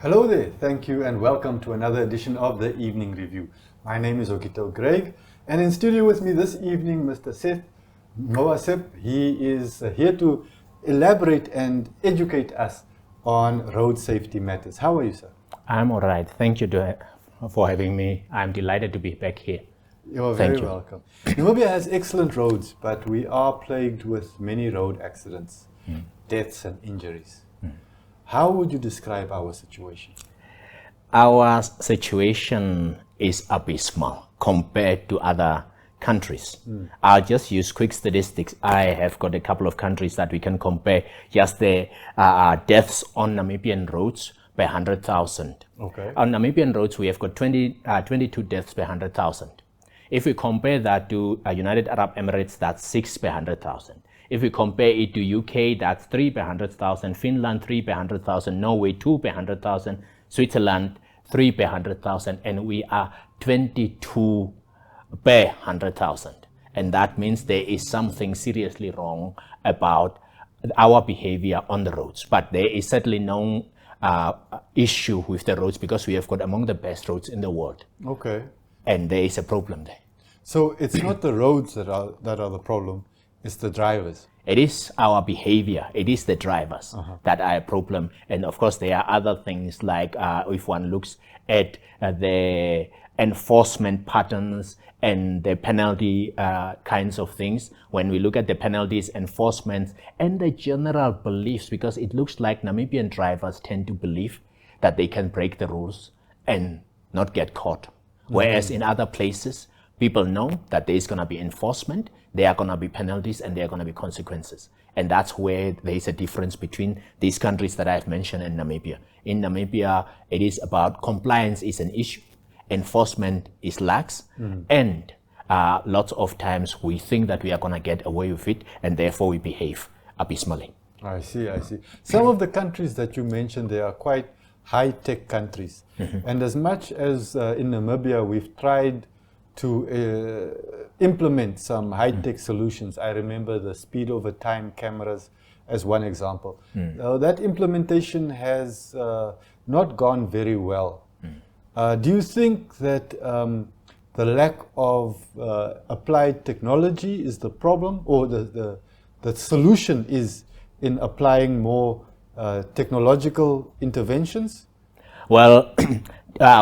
Hello there, thank you and welcome to another edition of the Evening Review. My name is Okito Greg, and in studio with me this evening, Mr. Seth Nowaseb. He is here to elaborate and educate us on road safety matters. How are you, sir? I'm all right. Thank you for having me. I'm delighted to be back here. You're very welcome. Namibia has excellent roads, but we are plagued with many road accidents, deaths and injuries. How would you describe our situation? Our situation is abysmal compared to other countries. I'll just use quick statistics. I have got a couple of countries that we can compare. Just the deaths on Namibian roads per 100,000. Okay. On Namibian roads, we have got 22 deaths per 100,000. If we compare that to United Arab Emirates, that's 6 per 100,000. If we compare it to UK, that's 3 per 100,000, Finland 3 per 100,000, Norway 2 per 100,000, Switzerland 3 per 100,000, and we are 22 per 100,000. And that means there is something seriously wrong about our behavior on the roads. But there is certainly no issue with the roads because we have got among the best roads in the world. Okay. And there is a problem there. So it's not the roads that are the problem, it's the drivers. It is our behavior, it is the drivers that are a problem. And of course, there are other things like if one looks at the enforcement patterns and the penalty kinds of things, when we look at the penalties, enforcement, and the general beliefs, because it looks like Namibian drivers tend to believe that they can break the rules and not get caught. Whereas in other places, people know that there is going to be enforcement, there are going to be penalties, and there are going to be consequences. And that's where there is a difference between these countries that I've mentioned and Namibia. In Namibia, it is about compliance is an issue, enforcement is lax, and lots of times we think that we are going to get away with it, and therefore we behave abysmally. I see. Some of the countries that you mentioned, they are quite high-tech countries. And as much as in Namibia, we've tried to implement some high-tech solutions. I remember the speed over time cameras as one example. That implementation has not gone very well. Do you think that the lack of applied technology is the problem, or the solution is in applying more technological interventions? Well,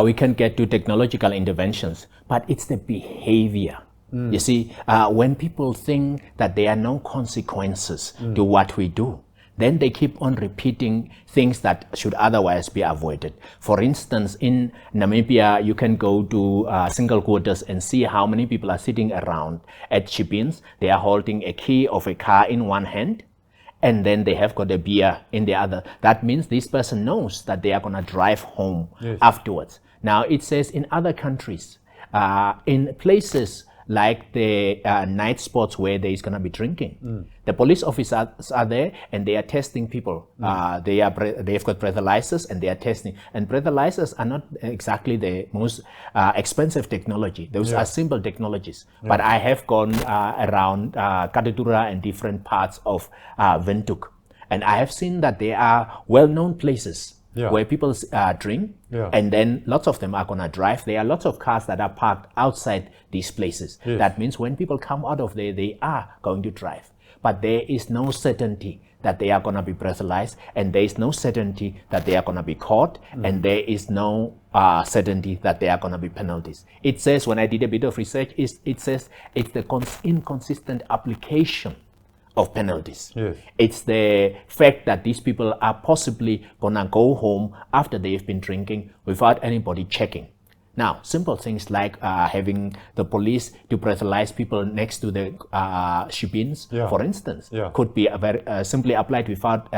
we can get to technological interventions, but it's the behavior. You see, when people think that there are no consequences to what we do, then they keep on repeating things that should otherwise be avoided. For instance, in Namibia, you can go to single quarters and see how many people are sitting around at ship-ins. They are holding a key of a car in one hand, and then they have got a beer in the other. That means this person knows that they are going to drive home afterwards. Now, it says in other countries, in places like the night spots where there is going to be drinking, the police officers are there and they are testing people. They've got breathalyzers and they are testing. And breathalyzers are not exactly the most expensive technology. Those are simple technologies. But I have gone around Katutura and different parts of Windhoek, and I have seen that there are well-known places where people drink, and then lots of them are going to drive. There are lots of cars that are parked outside these places. That means when people come out of there, they are going to drive. But there is no certainty that they are going to be breathalyzed, and there is no certainty that they are going to be caught, and there is no certainty that there are going to be penalties. It says, when I did a bit of research, it says it's the inconsistent application of penalties. It's the fact that these people are possibly gonna go home after they've been drinking without anybody checking. Now, simple things like having the police to breathalyze people next to the ship-ins, for instance, could be simply applied without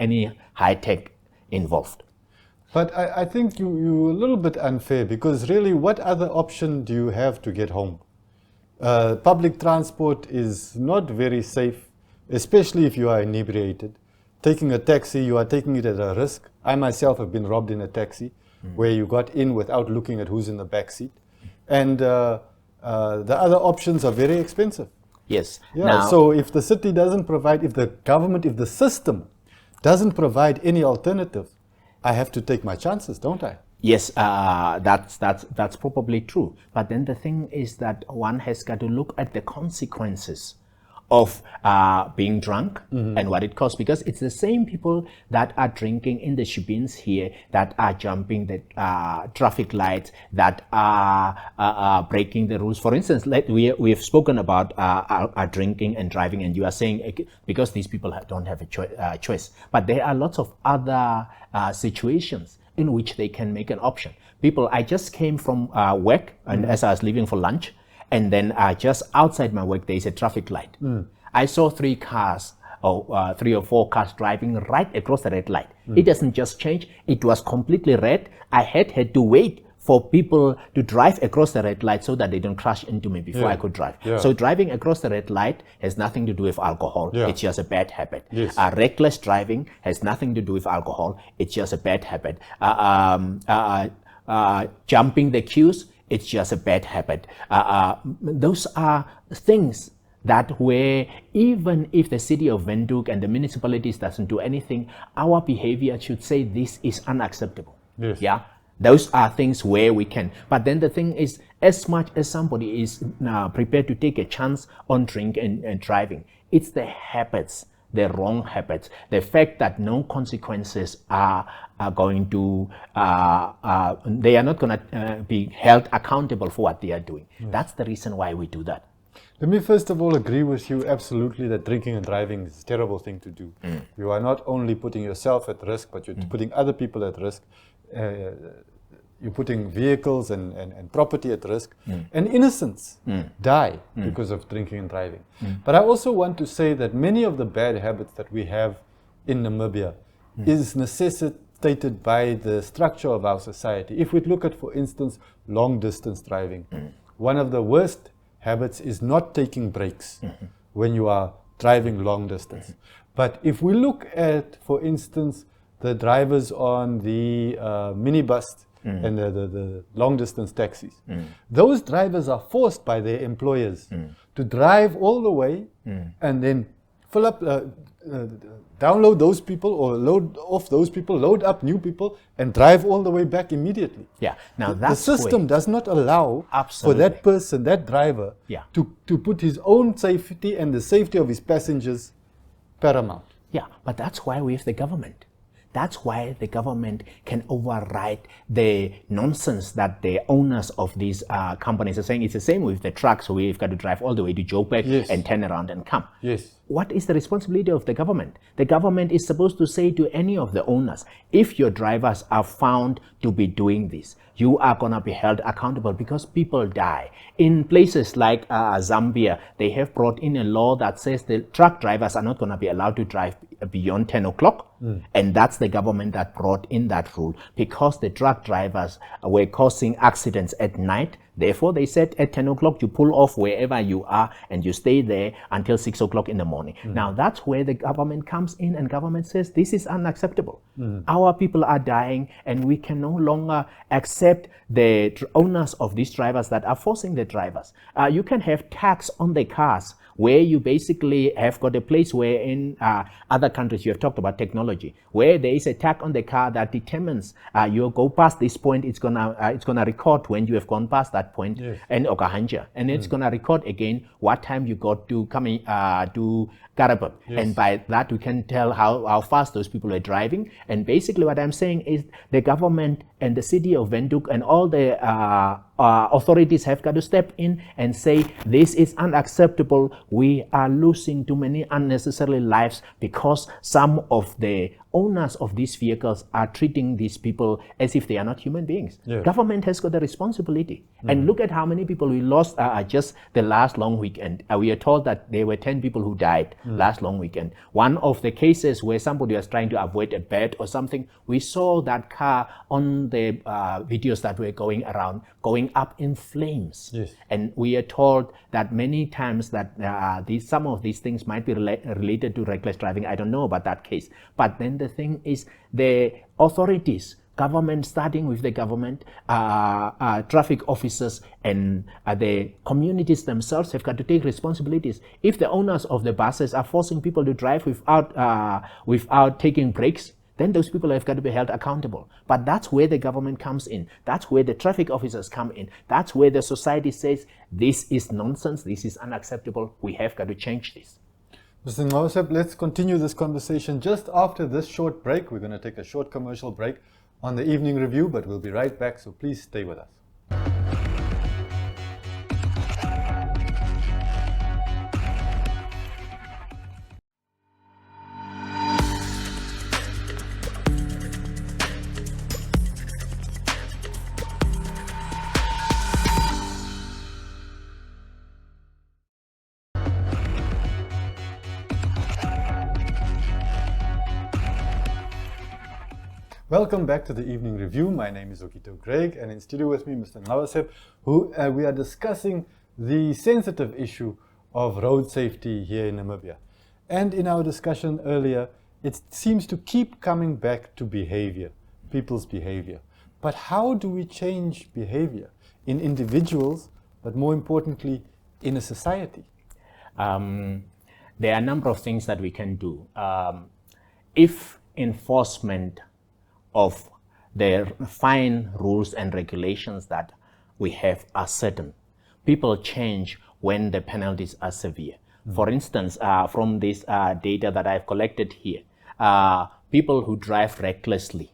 any high-tech involved. But I think you're a little bit unfair, because really, what other option do you have to get home? Public transport is not very safe, especially if you are inebriated. Taking a taxi, you are taking it at a risk. I myself have been robbed in a taxi where you got in without looking at who's in the back seat. And the other options are very expensive. Yes. Now, so if the city doesn't provide, if the government, if the system doesn't provide any alternative, I have to take my chances, don't I? Yes, that's probably true. But then the thing is that one has got to look at the consequences of being drunk and what it costs, because it's the same people that are drinking in the shebeens here that are jumping the traffic lights, that are breaking the rules. For instance, we have spoken about drinking and driving, and you are saying because these people don't have a choice. But there are lots of other situations in which they can make an option. I just came from work, and as I was leaving for lunch, and then just outside my work, there is a traffic light. I saw 3 or 4 cars driving right across the red light. It doesn't just change. It was completely red. I had to wait for people to drive across the red light so that they don't crash into me before I could drive. So driving across the red light has nothing to do with alcohol. It's just a bad habit. Reckless driving has nothing to do with alcohol. It's just a bad habit. Jumping the queues, it's just a bad habit. Those are things that where even if the city of Windhoek and the municipalities doesn't do anything, our behavior should say this is unacceptable. Yeah, those are things where we can. But then the thing is, as much as somebody is prepared to take a chance on drink and driving, it's the habits, the wrong habits, the fact that no consequences are going to, they are not going to be held accountable for what they are doing. That's the reason why we do that. Let me first of all agree with you absolutely that drinking and driving is a terrible thing to do. You are not only putting yourself at risk, but you're putting other people at risk. You're putting vehicles and property at risk, and innocents die because of drinking and driving. But I also want to say that many of the bad habits that we have in Namibia is necessitated by the structure of our society. If we look at, for instance, long distance driving, one of the worst habits is not taking breaks when you are driving long distance. But if we look at, for instance, the drivers on the minibus and the long distance taxis, those drivers are forced by their employers to drive all the way and then fill up, download those people or load off those people, load up new people, and drive all the way back immediately. Yeah. Now that's the system does not allow for that person, that driver, to put his own safety and the safety of his passengers paramount. Yeah, but that's why we have the government. That's why the government can override the nonsense that the owners of these companies are saying. It's the same with the trucks. So we've got to drive all the way to Joburg and turn around and come. What is the responsibility of the government? The government is supposed to say to any of the owners, if your drivers are found to be doing this, you are going to be held accountable, because people die. In places like Zambia, they have brought in a law that says the truck drivers are not going to be allowed to drive beyond 10 o'clock. And that's the government that brought in that rule, because the truck drivers were causing accidents at night. Therefore, they said at 10 o'clock, you pull off wherever you are and you stay there until 6 o'clock in the morning. Now, that's where the government comes in, and government says, this is unacceptable. Our people are dying, and we can no longer accept the owners of these drivers that are forcing the drivers. You can have tax on the cars, where you basically have got a place where in other countries, you have talked about technology, where there is a tag on the car that determines you go past this point, it's gonna record when you have gone past that point, and Okahanja, and it's gonna record again what time you got to coming to Karabab, and by that we can tell how fast those people are driving. And basically, what I'm saying is the government and the city of Windhoek and all the authorities have got to step in and say, this is unacceptable. We are losing too many unnecessary lives because some of the owners of these vehicles are treating these people as if they are not human beings. Government has got a responsibility. And look at how many people we lost just the last long weekend. We are told that there were 10 people who died last long weekend. One of the cases where somebody was trying to avoid a bet or something, we saw that car on the videos that were going around going up in flames. And we are told that many times that some of these things might be related to reckless driving. I don't know about that case. But then the thing is, the authorities, government, starting with the government, traffic officers, and the communities themselves have got to take responsibilities. If the owners of the buses are forcing people to drive without taking breaks, then those people have got to be held accountable. But that's where the government comes in. That's where the traffic officers come in. That's where the society says, this is nonsense, this is unacceptable, we have got to change this. Mr. Nowaseb, let's continue this conversation just after this short break. We're going to take a short commercial break on the evening review, but we'll be right back, so please stay with us. Welcome back to the evening review. My name is Okito Greg, and in studio with me, Mr. Nowaseb, who we are discussing the sensitive issue of road safety here in Namibia. And in our discussion earlier, it seems to keep coming back to behavior, people's behavior. But how do we change behavior in individuals, but more importantly, in a society? There are a number of things that we can do. If enforcement of the fine rules and regulations that we have are certain, people change when the penalties are severe. For instance, from this data that I've collected here, people who drive recklessly,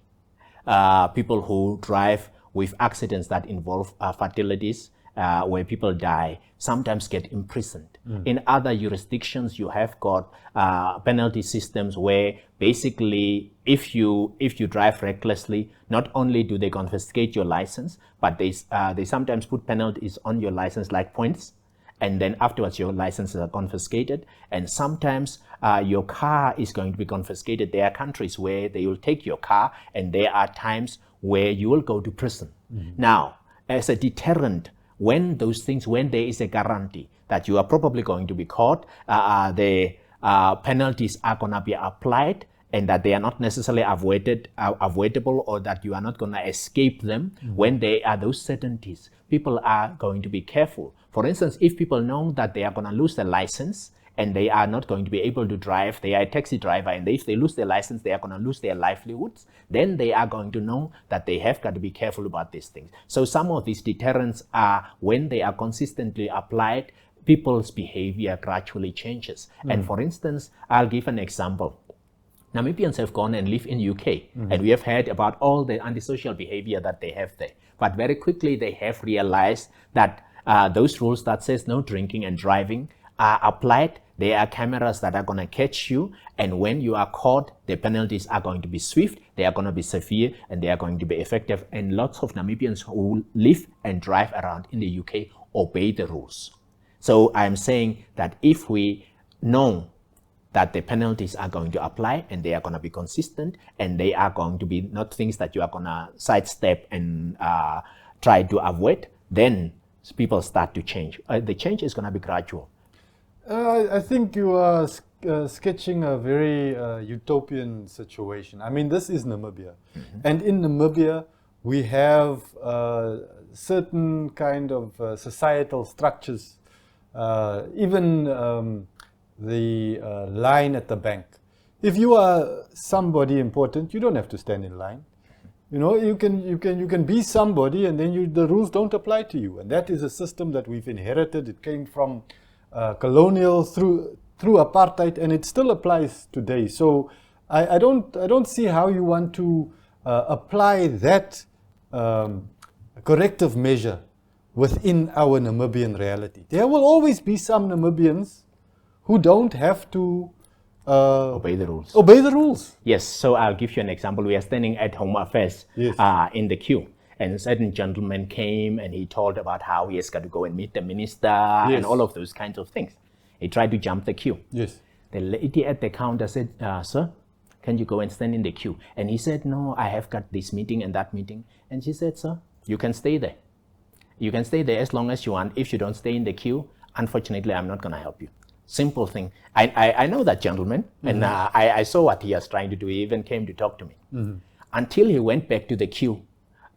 people who drive with accidents that involve fatalities, where people die, sometimes get imprisoned. In other jurisdictions, you have got penalty systems where basically if you drive recklessly, not only do they confiscate your license, but they sometimes put penalties on your license like points, and then afterwards your licenses are confiscated, and sometimes your car is going to be confiscated. There are countries where they will take your car, and there are times where you will go to prison. Now, as a deterrent, when there is a guarantee that you are probably going to be caught, the penalties are going to be applied, and that they are not necessarily avoidable, or that you are not going to escape them. When there are those certainties, people are going to be careful. For instance, if people know that they are going to lose their license and they are not going to be able to drive, they are a taxi driver, and if they lose their license, they are going to lose their livelihoods, then they are going to know that they have got to be careful about these things. So some of these deterrents are, when they are consistently applied, people's behavior gradually changes. And for instance, I'll give an example. Namibians have gone and live in UK, and we have heard about all the antisocial behavior that they have there. But very quickly they have realized that those rules that says no drinking and driving are applied. There are cameras that are going to catch you, and when you are caught, the penalties are going to be swift, they are going to be severe, and they are going to be effective. And lots of Namibians who live and drive around in the UK obey the rules. So I'm saying that if we know that the penalties are going to apply, and they are going to be consistent, and they are going to be not things that you are going to sidestep and try to avoid, then people start to change. The change is going to be gradual. I think you are sketching a very utopian situation. I mean, this is Namibia. And in Namibia, we have certain kind of societal structures, even the line at the bank. If you are somebody important, you don't have to stand in line. You know, you can be somebody, and then the rules don't apply to you. And that is a system that we've inherited. It came from colonial through apartheid, and it still applies today. So I don't see how you want to apply that corrective measure within our Namibian reality. There will always be some Namibians who don't have to obey the rules. Obey the rules. Yes, so I'll give you an example. We are standing at Home Affairs in the queue, and a certain gentleman came and he told about how he has got to go and meet the minister and all of those kinds of things. He tried to jump the queue. Yes. The lady at the counter said, sir, can you go and stand in the queue? And he said, no, I have got this meeting and that meeting. And she said, sir, you can stay there. You can stay there as long as you want. If you don't stay in the queue, unfortunately, I'm not going to help you. Simple thing. I know that gentleman, and I saw what he was trying to do. He even came to talk to me. Until he went back to the queue,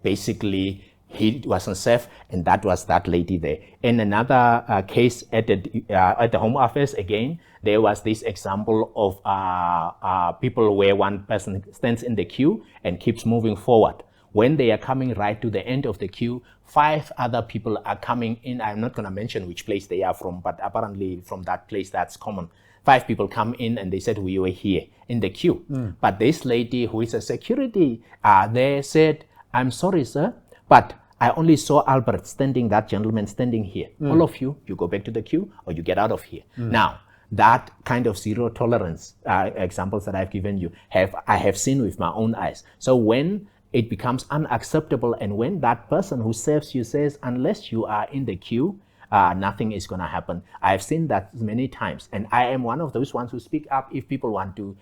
basically, He wasn't safe, and that was that lady there. In another case at the Home Office, again, there was this example of people where one person stands in the queue and keeps moving forward. When they are coming right to the end of the queue, 5 other people are coming in. I'm not going to mention which place they are from, but apparently from that place, that's common. 5 people come in and they said, we were here in the queue. But this lady who is a security there said, I'm sorry, sir, but I only saw Albert standing, that gentleman standing here. All of you go back to the queue or you get out of here. Now, that kind of zero tolerance examples that I've given you, I have seen with my own eyes. So when it becomes unacceptable, and when that person who serves you says, unless you are in the queue, nothing is going to happen. I've seen that many times, and I am one of those ones who speak up if people want to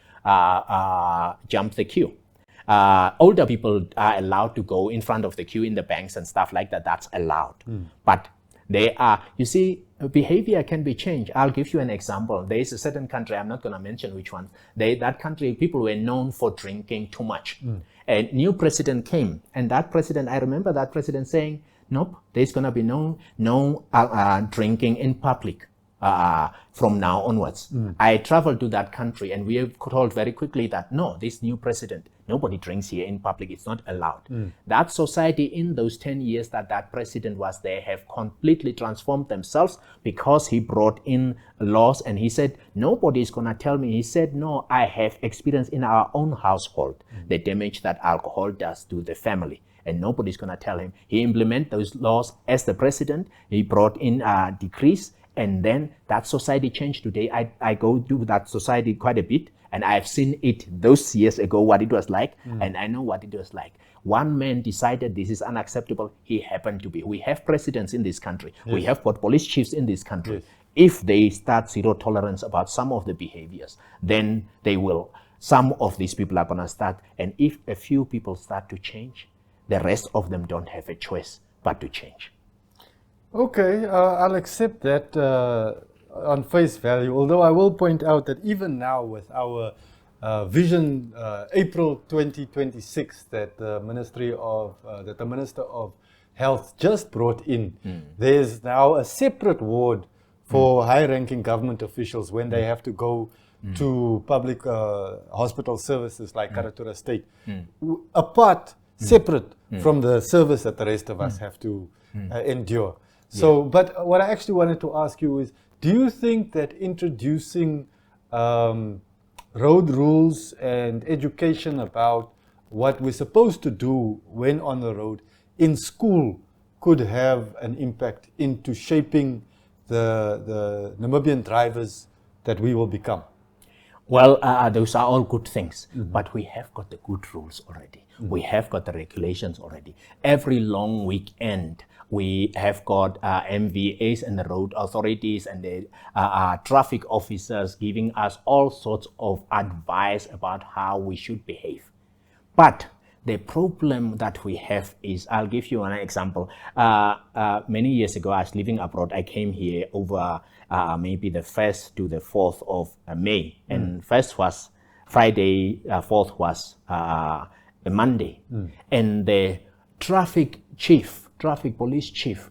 jump the queue. Older people are allowed to go in front of the queue in the banks and stuff like that. That's allowed. But they are, you see, behavior can be changed. I'll give you an example. There is a certain country, I'm not going to mention which one. That country, people were known for drinking too much. A new president came, and that president, I remember that president saying, nope, there's going to be no drinking in public from now onwards. I traveled to that country, and we were told very quickly that, no, this new president, nobody drinks here in public. It's not allowed. That society in those 10 years that president was there have completely transformed themselves because he brought in laws, and he said, nobody is going to tell me. He said, no, I have experience in our own household, the damage that alcohol does to the family. And nobody's going to tell him. He implemented those laws as the president. He brought in decrees, and then that society changed today. I go to that society quite a bit, and I've seen it those years ago, what it was like, and I know what it was like. One man decided this is unacceptable. He happened to be. We have presidents in this country. Yes. We have got police chiefs in this country. Yes. If they start zero tolerance about some of the behaviors, then they will. Some of these people are going to start, and if a few people start to change, the rest of them don't have a choice but to change. Okay, I'll accept that on face value, although I will point out that even now with our vision April 2026 that the Minister of Health just brought in, there's now a separate ward for high-ranking government officials when they have to go to public hospital services like Karatura State, apart, separate from the service that the rest of us have to endure. So, but what I actually wanted to ask you is, do you think that introducing road rules and education about what we're supposed to do when on the road in school could have an impact into shaping the Namibian drivers that we will become? Well, those are all good things, but we have got the good rules already. We have got the regulations already. Every long weekend, we have got MVAs and the road authorities and the traffic officers giving us all sorts of advice about how we should behave. But the problem that we have is, I'll give you an example. Many years ago, I was living abroad. I came here over maybe the 1st to the 4th of May. And 1st was Friday, 4th was a Monday. And the traffic police chief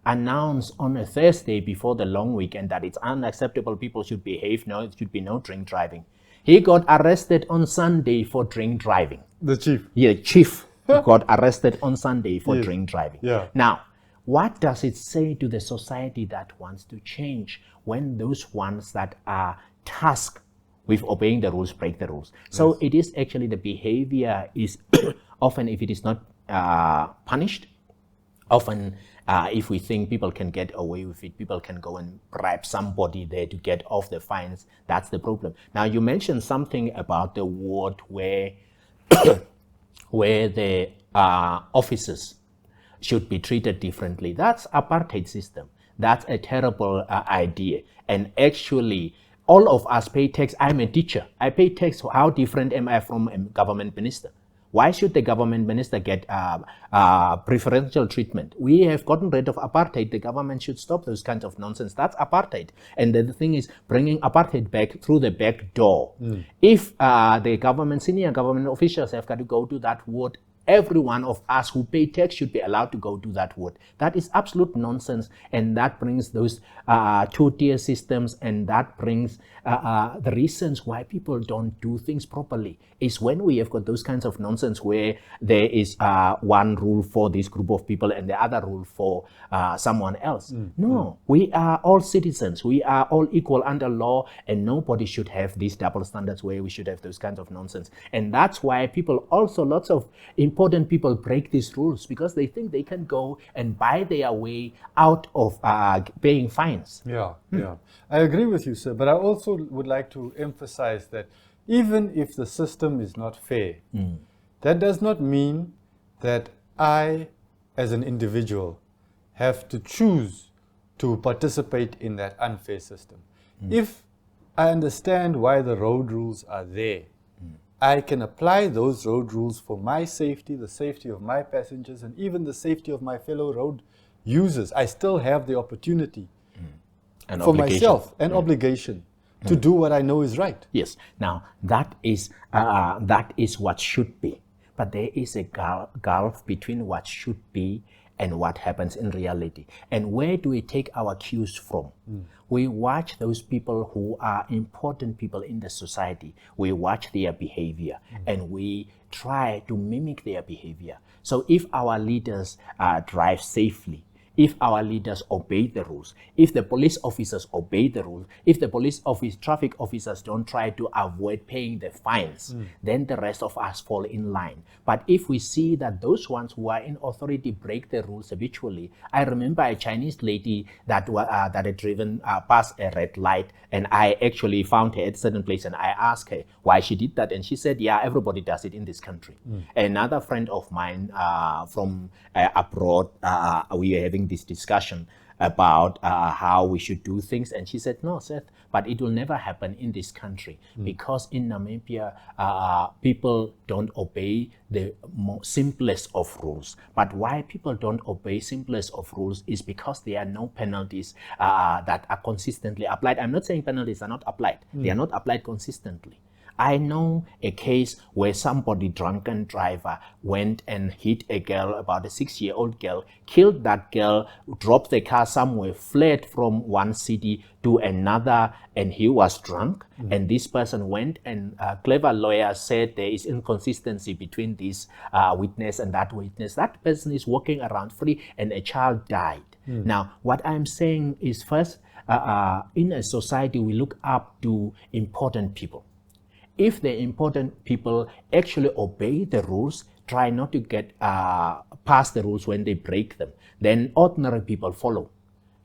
announced on a Thursday before the long weekend that it's unacceptable, people should behave, no, it should be no drink driving. He got arrested on Sunday for drink driving. The chief? Yeah, chief got arrested on Sunday for drink driving. Yeah. Now, what does it say to the society that wants to change when those ones that are tasked with obeying the rules break the rules? So it is actually the behavior is often, if it is not punished, often if we think people can get away with it, people can go and bribe somebody there to get off the fines. That's the problem. Now, you mentioned something about the ward where where the officers should be treated differently. That's apartheid system. That's a terrible idea. And actually, all of us pay tax. I'm a teacher. I pay tax. How different am I from a government minister? Why should the government minister get preferential treatment? We have gotten rid of apartheid. The government should stop those kinds of nonsense. That's apartheid. And the thing is bringing apartheid back through the back door. If the government, senior government officials have got to go to that ward every one of us who pay tax should be allowed to go do that work. That is absolute nonsense, and that brings those two-tier systems, and that brings the reasons why people don't do things properly is when we have got those kinds of nonsense where there is one rule for this group of people and the other rule for someone else. No, we are all citizens. We are all equal under law, and nobody should have these double standards where we should have those kinds of nonsense. And that's why people also, lots of important people break these rules because they think they can go and buy their way out of paying fines. Yeah. I agree with you, sir, but I also would like to emphasize that even if the system is not fair, that does not mean that I, as an individual, have to choose to participate in that unfair system. If I understand why the road rules are there, I can apply those road rules for my safety, the safety of my passengers, and even the safety of my fellow road users. I still have the opportunity for myself, an obligation to do what I know is right. Yes. Now, that is what should be. But there is a gulf between what should be and what happens in reality. And where do we take our cues from? We watch those people who are important people in the society. We watch their behavior and we try to mimic their behavior. So if our leaders drive safely, if our leaders obey the rules, if the police officers obey the rules, if the traffic officers don't try to avoid paying the fines, then the rest of us fall in line. But if we see that those ones who are in authority break the rules habitually, I remember a Chinese lady that had driven past a red light, and I actually found her at a certain place, and I asked her why she did that, and she said, yeah, everybody does it in this country. Another friend of mine from abroad, we were having this discussion about how we should do things, and she said, no, Seth, but it will never happen in this country because in Namibia people don't obey the simplest of rules. But why people don't obey simplest of rules is because there are no penalties that are consistently applied. I'm not saying penalties are not applied. They are not applied consistently. I know a case where somebody, drunken driver, went and hit a girl, about a 6-year-old girl, killed that girl, dropped the car somewhere, fled from one city to another, and he was drunk. And this person went, and a clever lawyer said there is inconsistency between this witness and that witness. That person is walking around free, and a child died. Now, what I'm saying is, first, in a society, we look up to important people. If the important people actually obey the rules, try not to get past the rules when they break them, then ordinary people follow.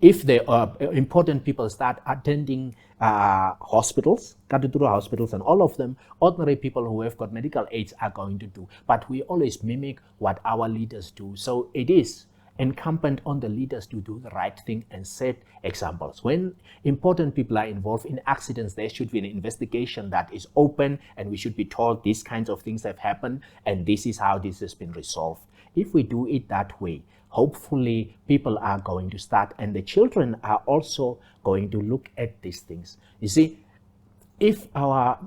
If the important people start attending hospitals, cathedral hospitals, and all of them, ordinary people who have got medical aids are going to do. But we always mimic what our leaders do. So it is incumbent on the leaders to do the right thing and set examples. When important people are involved in accidents, there should be an investigation that is open, and we should be told these kinds of things have happened and this is how this has been resolved. If we do it that way, hopefully people are going to start, and the children are also going to look at these things. You see, if our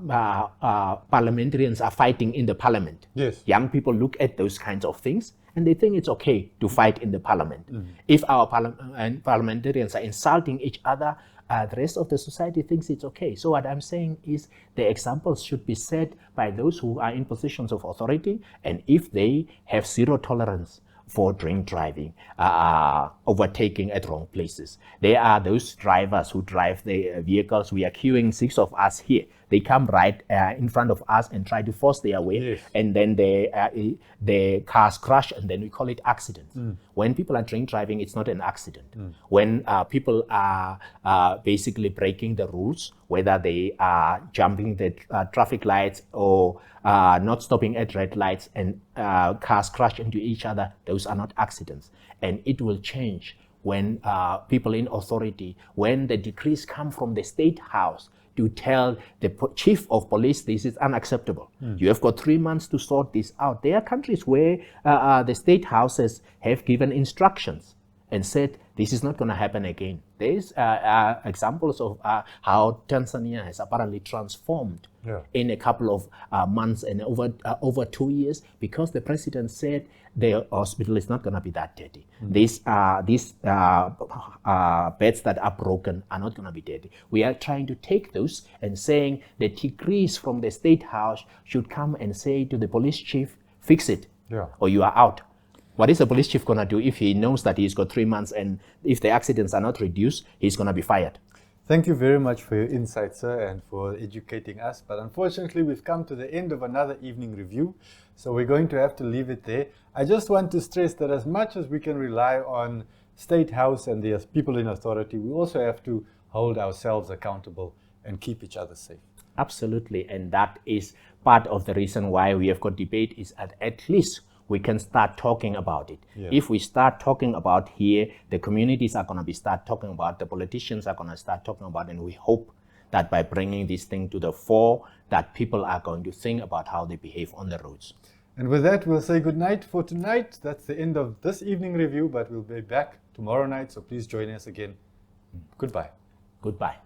parliamentarians are fighting in the parliament, young people look at those kinds of things and they think it's okay to fight in the parliament. If our parliamentarians are insulting each other, the rest of the society thinks it's okay. So what I'm saying is the examples should be set by those who are in positions of authority, and if they have zero tolerance for drink driving, overtaking at wrong places. There are those drivers who drive the vehicles. We are queuing 6 of us here. They come right in front of us and try to force their way, and then the cars crash, and then we call it accidents. When people are drink driving, it's not an accident. When people are basically breaking the rules, whether they are jumping the traffic lights or not stopping at red lights, and cars crash into each other, those are not accidents. And it will change when people in authority, when the decrees come from the state house to tell the chief of police this is unacceptable. You have got 3 months to sort this out. There are countries where the state houses have given instructions, and said, this is not going to happen again. There is examples of how Tanzania has apparently transformed in a couple of months and over 2 years, because the president said the hospital is not going to be that dirty. These beds that are broken are not going to be dirty. We are trying to take those and saying the degrees from the State House should come and say to the police chief, fix it, or you are out. What is the police chief going to do if he knows that he's got 3 months, and if the accidents are not reduced, he's going to be fired? Thank you very much for your insight, sir, and for educating us. But unfortunately, we've come to the end of another evening review, so we're going to have to leave it there. I just want to stress that as much as we can rely on State House and the people in authority, we also have to hold ourselves accountable and keep each other safe. Absolutely, and that is part of the reason why we have got debate, is at least we can start talking about it. If we start talking about here, the communities are going to start talking about, the politicians are going to start talking about, and we hope that by bringing this thing to the fore, that people are going to think about how they behave on the roads. And with that, we'll say good night for tonight. That's the end of this evening review, but we'll be back tomorrow night, so please join us again. Goodbye. Goodbye.